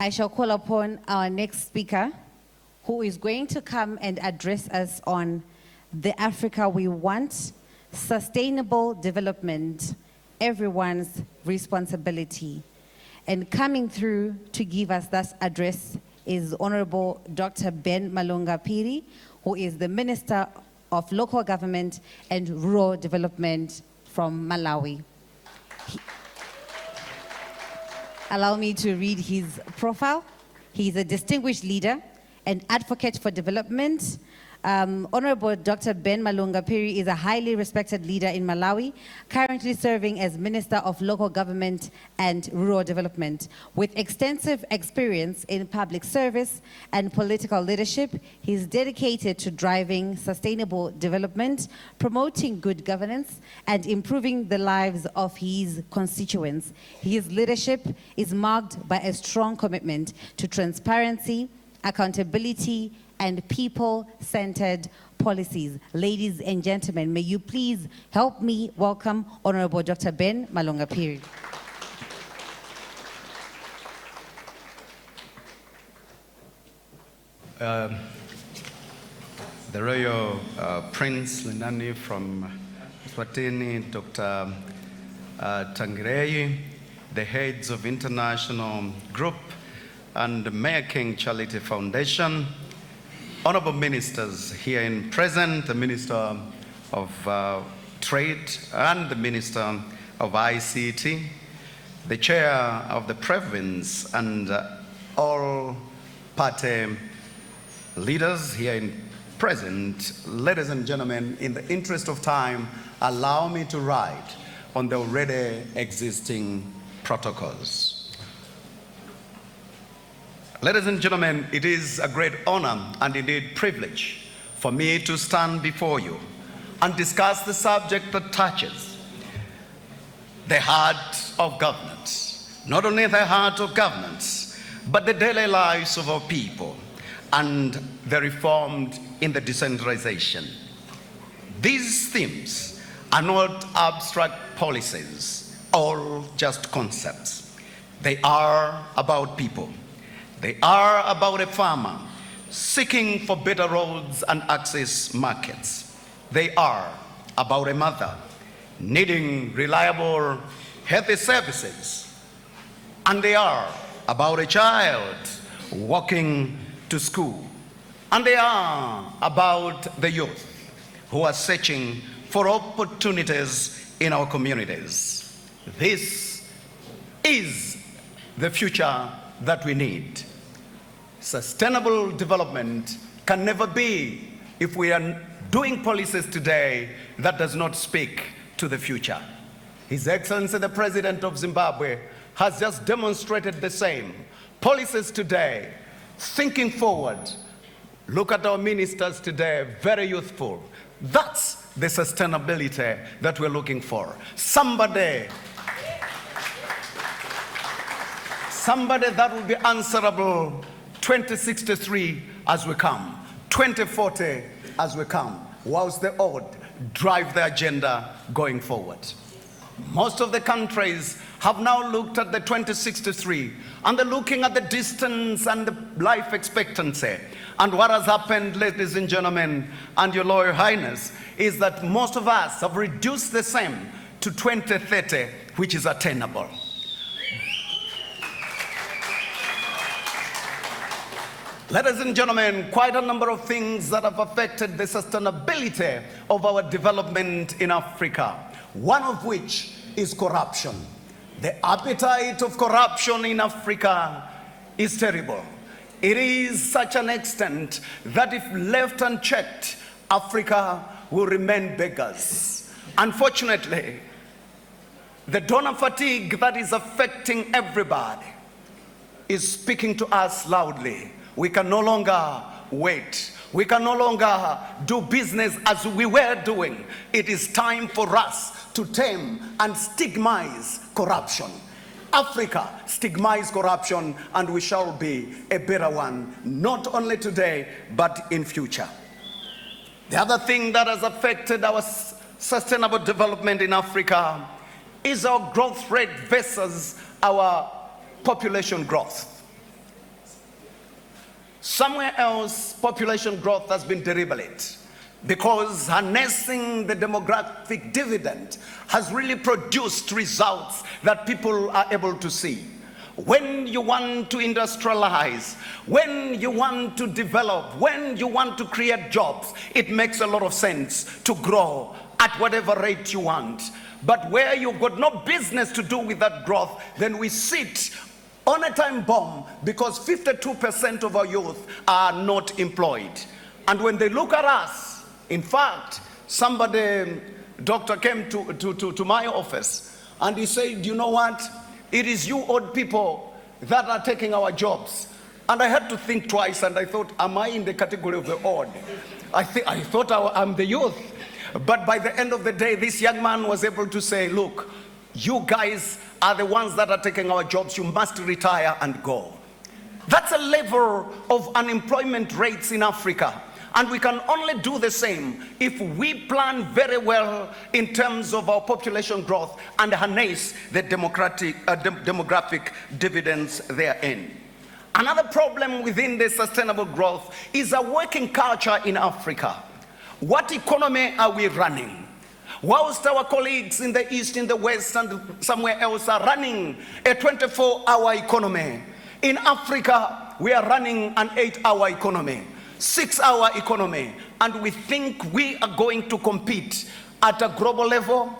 I shall call upon our next speaker, who is going to come and address us on the Africa we want, sustainable development, everyone's responsibility. And coming through to give us this address is Honorable Dr. Ben Malunga Piri, who is the Minister of Local Government and Rural Development from Malawi. Allow me to read his profile. He is a distinguished leader and advocate for development. Honorable Dr. Ben Malunga Piri is a highly respected leader in Malawi, currently serving as Minister of Local Government and Rural Development. With extensive experience in public service and political leadership, he is dedicated to driving sustainable development, promoting good governance, and improving the lives of his constituents. His leadership is marked by a strong commitment to transparency, accountability, and people-centered policies. Ladies and gentlemen, may you please help me welcome Honorable Dr. Ben Malunga Piri. The Royal Prince Linani from Swatini, Dr. Tangirei, the heads of International Group and Mayor King Charity Foundation, honorable ministers here in present, the Minister of Trade and the Minister of ICT, the Chair of the province, and all party leaders here in present. Ladies and gentlemen, in the interest of time, allow me to write on the already existing protocols. Ladies and gentlemen, it is a great honor and indeed privilege for me to stand before you and discuss the subject that touches the heart of governance. Not only the heart of governance, but the daily lives of our people and the reformed in the decentralization. These themes are not abstract policies or just concepts. They are about people. They are about a farmer seeking for better roads and access markets. They are about a mother needing reliable, healthy services. And they are about a child walking to school. And they are about the youth who are searching for opportunities in our communities. This is the future that we need. Sustainable development can never be if we are doing policies today that does not speak to the future. His Excellency the President of Zimbabwe has just demonstrated the same. Policies today, thinking forward. Look at our ministers today, very youthful. That's the sustainability that we're looking for. Somebody that will be answerable 2063 as we come, 2040 as we come, whilst the old drive the agenda going forward. Most of the countries have now looked at the 2063 and they're looking at the distance and the life expectancy. And what has happened, ladies and gentlemen, and your Royal Highness, is that most of us have reduced the same to 2030, which is attainable. Ladies and gentlemen, quite a number of things that have affected the sustainability of our development in Africa, one of which is corruption. The appetite of corruption in Africa is terrible. It is such an extent that if left unchecked, Africa will remain beggars. Unfortunately, the donor fatigue that is affecting everybody is speaking to us loudly. We can no longer wait. We can no longer do business as we were doing. It is time for us to tame and stigmatize corruption. Africa stigmatize corruption, and we shall be a better one, not only today, but in future. The other thing that has affected our sustainable development in Africa is our growth rate versus our population growth. Somewhere else, population growth has been deliberate because harnessing the demographic dividend has really produced results that people are able to see. When you want to industrialize, when you want to develop, when you want to create jobs, it makes a lot of sense to grow at whatever rate you want. But where you've got no business to do with that growth, then we sit on a time bomb because 52% of our youth are not employed. And when they look at us, in fact, doctor came to my office and he said, you know what? It is you old people that are taking our jobs. And I had to think twice and I thought, am I in the category of the old? I thought I'm the youth. But by the end of the day, this young man was able to say, look, you guys are the ones that are taking our jobs. You must retire and go. That's a level of unemployment rates in Africa. And we can only do the same if we plan very well in terms of our population growth and harness the demographic dividends therein. Another problem within the sustainable growth is a working culture in Africa. What economy are we running? Whilst our colleagues in the East, in the West, and somewhere else are running a 24-hour economy, in Africa, we are running an 8-hour economy. 6-hour economy, and we think we are going to compete at a global level?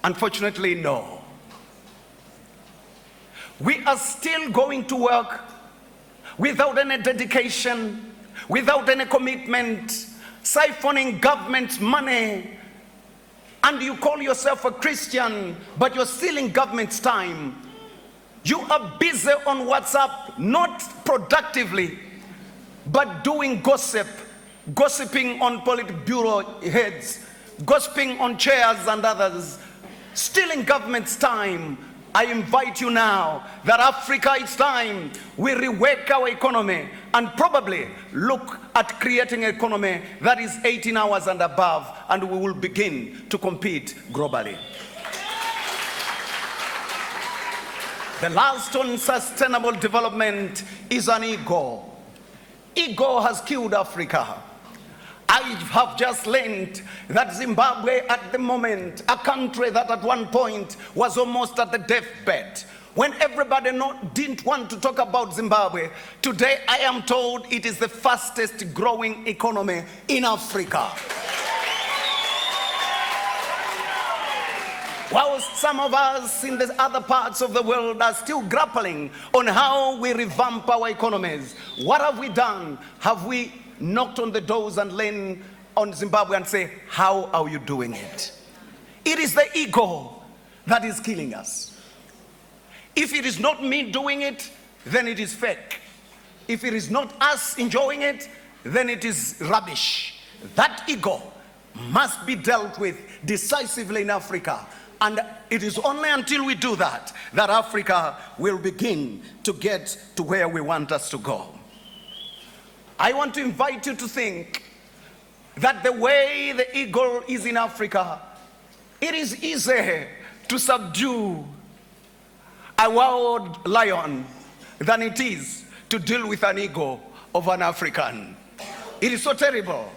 Unfortunately, no. We are still going to work without any dedication, without any commitment, siphoning government money, and you call yourself a Christian, but you're stealing government's time. You are busy on WhatsApp, not productively, but doing gossiping on Politburo heads, gossiping on chairs and others, stealing government's time. I invite you now that Africa, it's time we rework our economy and probably look at creating an economy that is 18 hours and above, and we will begin to compete globally. The last on sustainable development is an ego. Ego has killed Africa. I have just learned that Zimbabwe at the moment, a country that at one point was almost at the deathbed, when everybody didn't want to talk about Zimbabwe, today I am told it is the fastest growing economy in Africa. Whilst some of us in the other parts of the world are still grappling on how we revamp our economies, what have we done? Have we knocked on the doors and leaned on Zimbabwe and say, how are you doing it? It is the ego that is killing us. If it is not me doing it, then it is fake. If it is not us enjoying it, then it is rubbish. That ego must be dealt with decisively in Africa. And it is only until we do that, that Africa will begin to get to where we want us to go. I want to invite you to think that the way the eagle is in Africa, it is easier to subdue a wild lion than it is to deal with an eagle of an African. It is so terrible.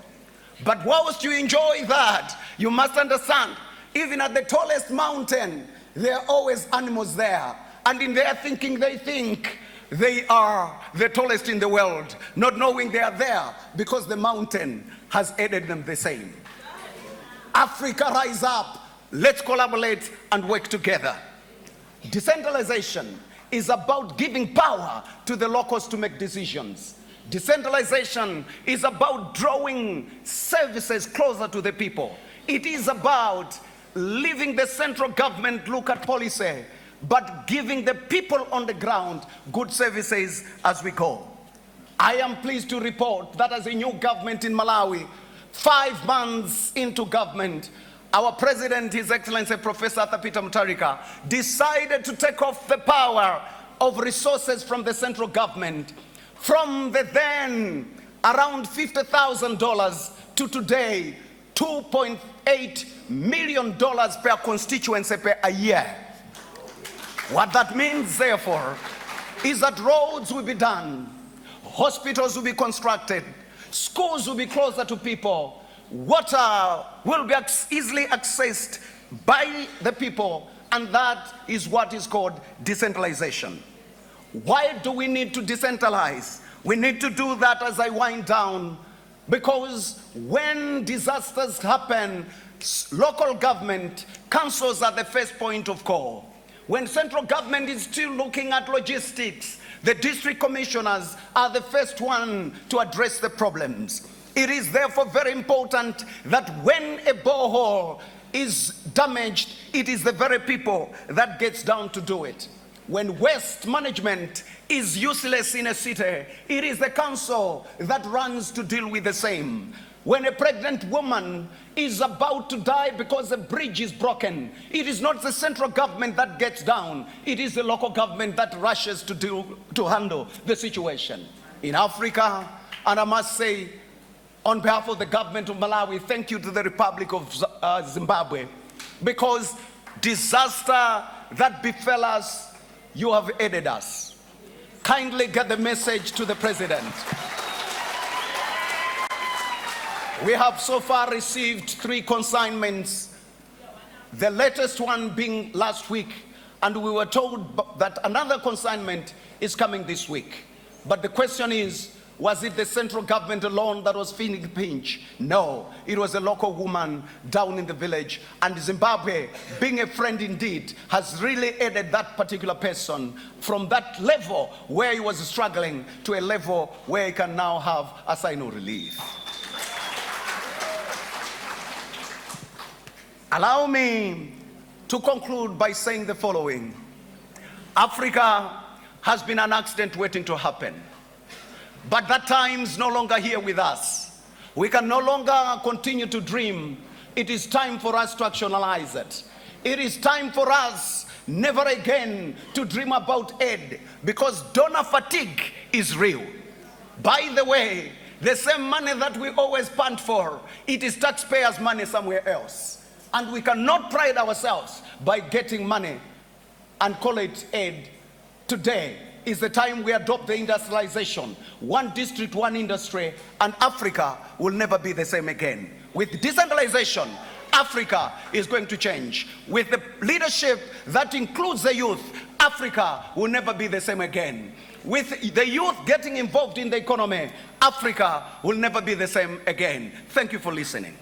But whilst you enjoy that, you must understand, even at the tallest mountain, there are always animals there. And in their thinking, they think they are the tallest in the world, not knowing they are there because the mountain has aided them the same. Africa, rise up. Let's collaborate and work together. Decentralization is about giving power to the locals to make decisions. Decentralization is about drawing services closer to the people. It is about leaving the central government look at policy, but giving the people on the ground good services as we go. I am pleased to report that as a new government in Malawi, 5 months into government, our president, His Excellency Professor Peter Mutharika, decided to take off the power of resources from the central government, from the then around $50,000 to today, $2.8 million per constituency per a year. What that means, therefore, is that roads will be done, Hospitals will be constructed. Schools will be closer to people. Water will be easily accessed by the people, and that is what is called decentralization. Why do we need to decentralize? We need to do that as I wind down, because when disasters happen, local government, councils are the first point of call. When central government is still looking at logistics, the district commissioners are the first one to address the problems. It is therefore very important that when a borehole is damaged, it is the very people that gets down to do it. When waste management is useless in a city, it is the council that runs to deal with the same. When a pregnant woman is about to die because a bridge is broken, it is not the central government that gets down, it is the local government that rushes to handle the situation. In Africa, and I must say, on behalf of the government of Malawi, thank you to the Republic of Zimbabwe, because disaster that befell us, you have aided us. Kindly get the message to the president. We have so far received 3 consignments, the latest one being last week, and we were told that another consignment is coming this week. But the question is, was it the central government alone that was feeling the pinch? No, it was a local woman down in the village, and Zimbabwe, being a friend indeed, has really aided that particular person from that level where he was struggling to a level where he can now have a sign of relief. Allow me to conclude by saying the following. Africa has been an accident waiting to happen. But that time is no longer here with us. We can no longer continue to dream. It is time for us to actualize it. It is time for us never again to dream about aid, because donor fatigue is real. By the way, the same money that we always pant for, it is taxpayers' money somewhere else. And we cannot pride ourselves by getting money and call it aid. Today is the time we adopt the industrialization. One district, one industry, and Africa will never be the same again. With decentralization, Africa is going to change. With the leadership that includes the youth, Africa will never be the same again. With the youth getting involved in the economy, Africa will never be the same again. Thank you for listening.